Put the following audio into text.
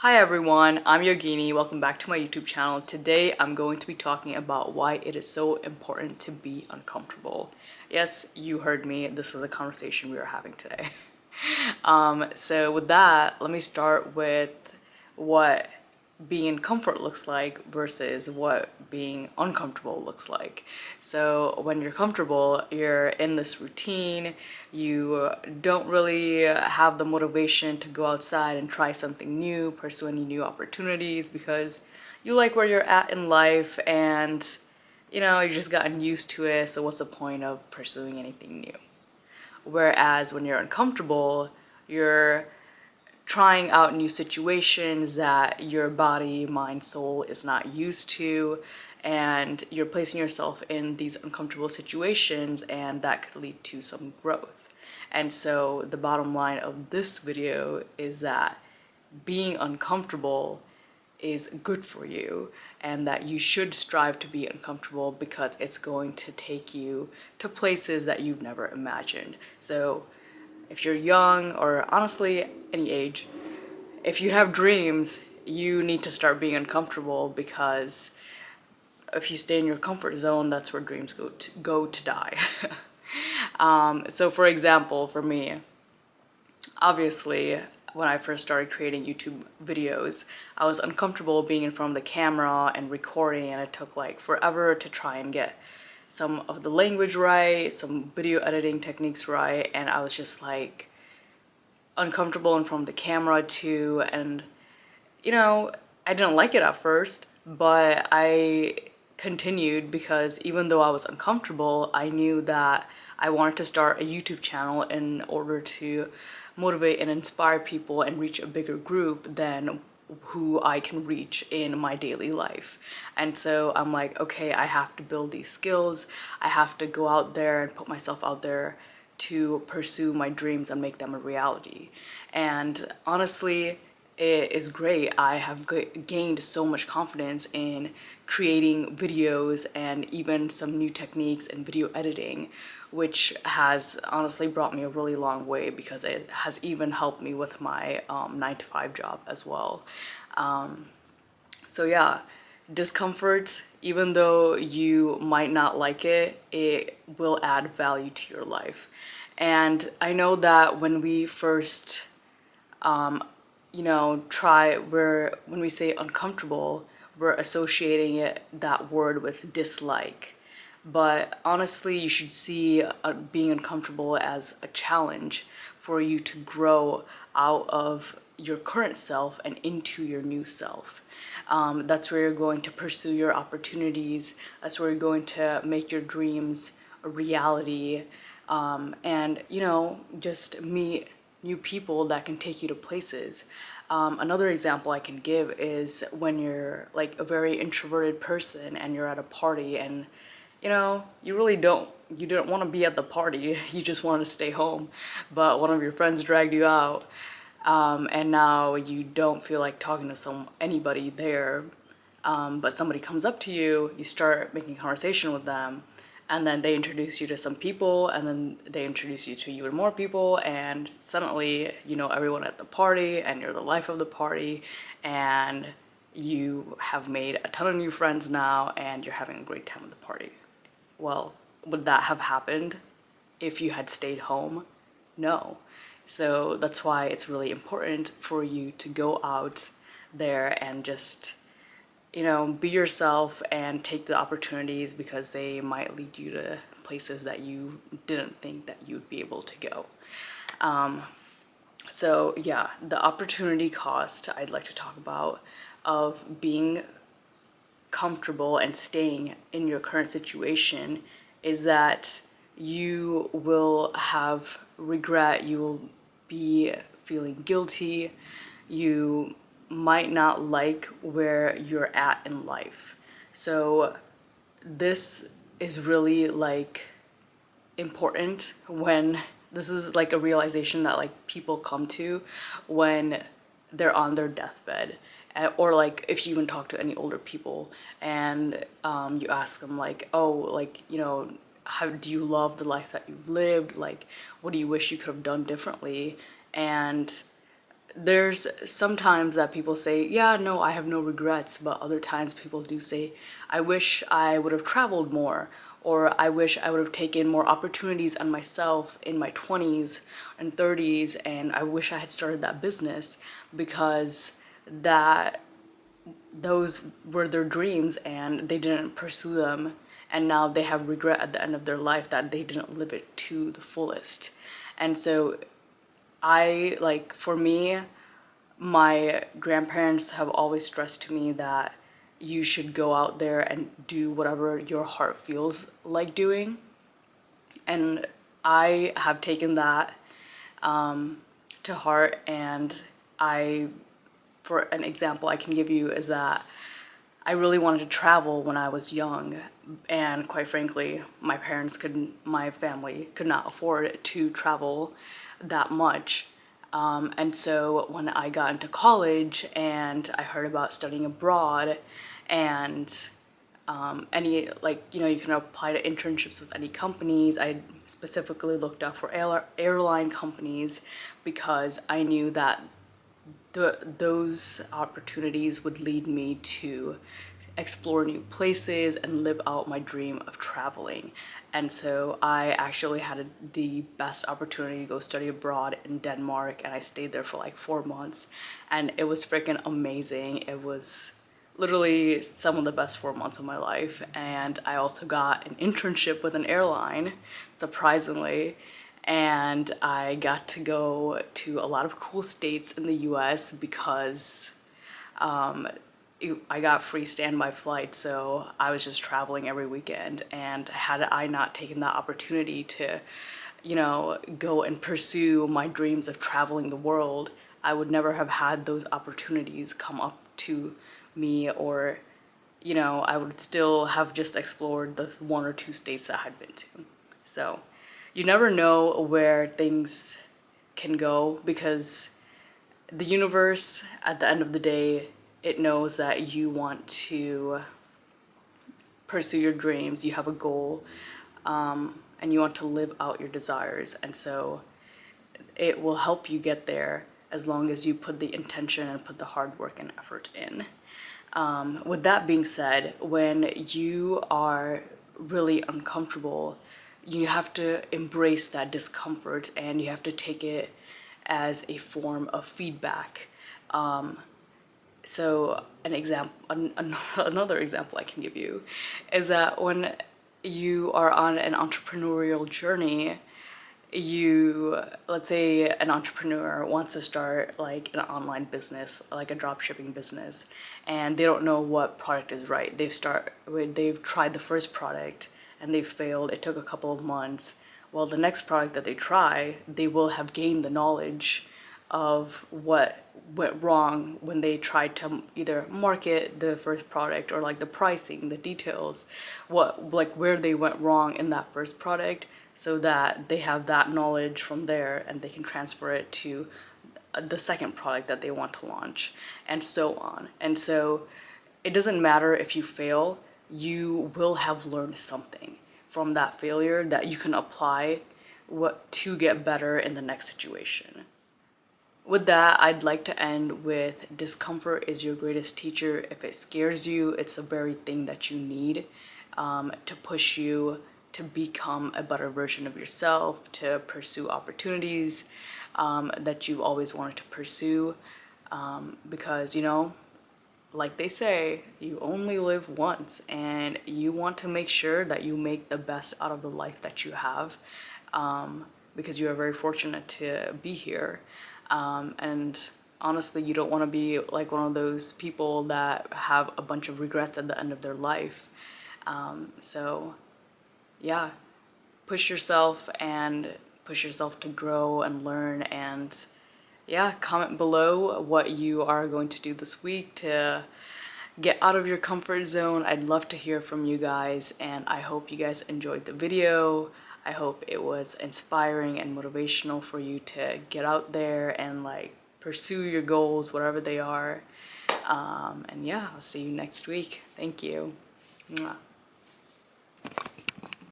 Hi everyone, I'm Yogini. Welcome back to my YouTube channel. Today I'm going to be talking about why it is so important to be uncomfortable. Yes, you heard me. This is a conversation we are having today. So with that, let me start with what being in comfort looks like versus what being uncomfortable looks like. So when you're comfortable, you're in this routine, you don't really have the motivation to go outside and try something new, pursue any new opportunities because you like where you're at in life and you've just gotten used to it, so what's the point of pursuing anything new? Whereas when you're uncomfortable, you're trying out new situations that your body, mind, soul is not used to, and you're placing yourself in these uncomfortable situations, and that could lead to some growth. And so the bottom line of this video is that being uncomfortable is good for you and that you should strive to be uncomfortable because it's going to take you to places that you've never imagined. So if you're young or honestly any age, if you have dreams, you need to start being uncomfortable because if you stay in your comfort zone, that's where dreams go to die. So for example, for me, obviously, when I first started creating YouTube videos, I was uncomfortable being in front of the camera and recording, and it took like forever to try and get some of the language right, some video editing techniques right, and I was just like uncomfortable in front of the camera too, and I didn't like it at first, but I continued because even though I was uncomfortable, I knew that I wanted to start a YouTube channel in order to motivate and inspire people and reach a bigger group than who I can reach in my daily life. And so I'm like, okay, I have to build these skills. I have to go out there and put myself out there to pursue my dreams and make them a reality. And honestly, it is great. I have gained so much confidence in creating videos and even some new techniques in video editing, which has honestly brought me a really long way because it has even helped me with my 9-to-5 job as well. So yeah, discomfort, even though you might not like it, it will add value to your life. And I know that when we first when we say uncomfortable, we're associating that word with dislike. But honestly, you should see being uncomfortable as a challenge for you to grow out of your current self and into your new self. That's where you're going to pursue your opportunities. That's where you're going to make your dreams a reality. And just meet new people that can take you to places. Another example I can give is when you're like a very introverted person and you're at a party and you really you didn't want to be at the party, you just want to stay home, but one of your friends dragged you out, and now you don't feel like talking to anybody there, but somebody comes up to you, you start making conversation with them, and then they introduce you to some people, and then they introduce you to even more people, and suddenly you know everyone at the party, and you're the life of the party, and you have made a ton of new friends now, and you're having a great time at the party. Well, would that have happened if you had stayed home? No. So that's why it's really important for you to go out there and just be yourself and take the opportunities because they might lead you to places that you didn't think that you'd be able to go. So yeah, the opportunity cost I'd like to talk about of being comfortable and staying in your current situation is that you will have regret, you will be feeling guilty, you might not like where you're at in life. So this is really like important when this is like a realization that like people come to when they're on their deathbed, or like if you even talk to any older people and you ask them like, oh, like how do you love the life that you've lived, like what do you wish you could have done differently, and there's sometimes that people say, yeah, no, I have no regrets, but other times people do say, I wish I would have traveled more, or I wish I would have taken more opportunities on myself in my 20s and 30s, and I wish I had started that business because that those were their dreams and they didn't pursue them, and now they have regret at the end of their life that they didn't live it to the fullest. And so for me, my grandparents have always stressed to me that you should go out there and do whatever your heart feels like doing. And I have taken that to heart. And for an example I can give you is that I really wanted to travel when I was young, and quite frankly, my family could not afford to travel that much. And so when I got into college and I heard about studying abroad and you can apply to internships with any companies. I specifically looked up for airline companies because I knew that those opportunities would lead me to explore new places and live out my dream of traveling. And so I actually had the best opportunity to go study abroad in Denmark, and I stayed there for like 4 months, and it was freaking amazing. It was literally some of the best 4 months of my life. And I also got an internship with an airline, surprisingly, and I got to go to a lot of cool states in the US because I got free standby flights, so I was just traveling every weekend. And had I not taken that opportunity to, go and pursue my dreams of traveling the world, I would never have had those opportunities come up to me, or, I would still have just explored the 1 or 2 states that I'd been to. So you never know where things can go, because the universe, at the end of the day, it knows that you want to pursue your dreams, you have a goal, and you want to live out your desires. And so it will help you get there as long as you put the intention and put the hard work and effort in. With that being said, when you are really uncomfortable, you have to embrace that discomfort and you have to take it as a form of feedback. So another example I can give you is that when you are on an entrepreneurial journey, let's say an entrepreneur wants to start like an online business, like a drop shipping business, and they don't know what product is right. They've tried the first product and they failed. It took a couple of months. Well, the next product that they try, they will have gained the knowledge of what went wrong when they tried to either market the first product, or like the pricing, the details, where they went wrong in that first product, so that they have that knowledge from there and they can transfer it to the second product that they want to launch, and so on. And so it doesn't matter if you fail, you will have learned something from that failure that you can apply to get better in the next situation. With that, I'd like to end with discomfort is your greatest teacher. If it scares you, it's the very thing that you need to push you to become a better version of yourself, to pursue opportunities that you've always wanted to pursue. Because, like they say, you only live once, and you want to make sure that you make the best out of the life that you have, because you are very fortunate to be here. And honestly, you don't want to be like one of those people that have a bunch of regrets at the end of their life. So yeah, push yourself to grow and learn. And yeah, comment below what you are going to do this week to get out of your comfort zone. I'd love to hear from you guys, and I hope you guys enjoyed the video. I hope it was inspiring and motivational for you to get out there and like pursue your goals, whatever they are. And yeah, I'll see you next week. Thank you. Mwah.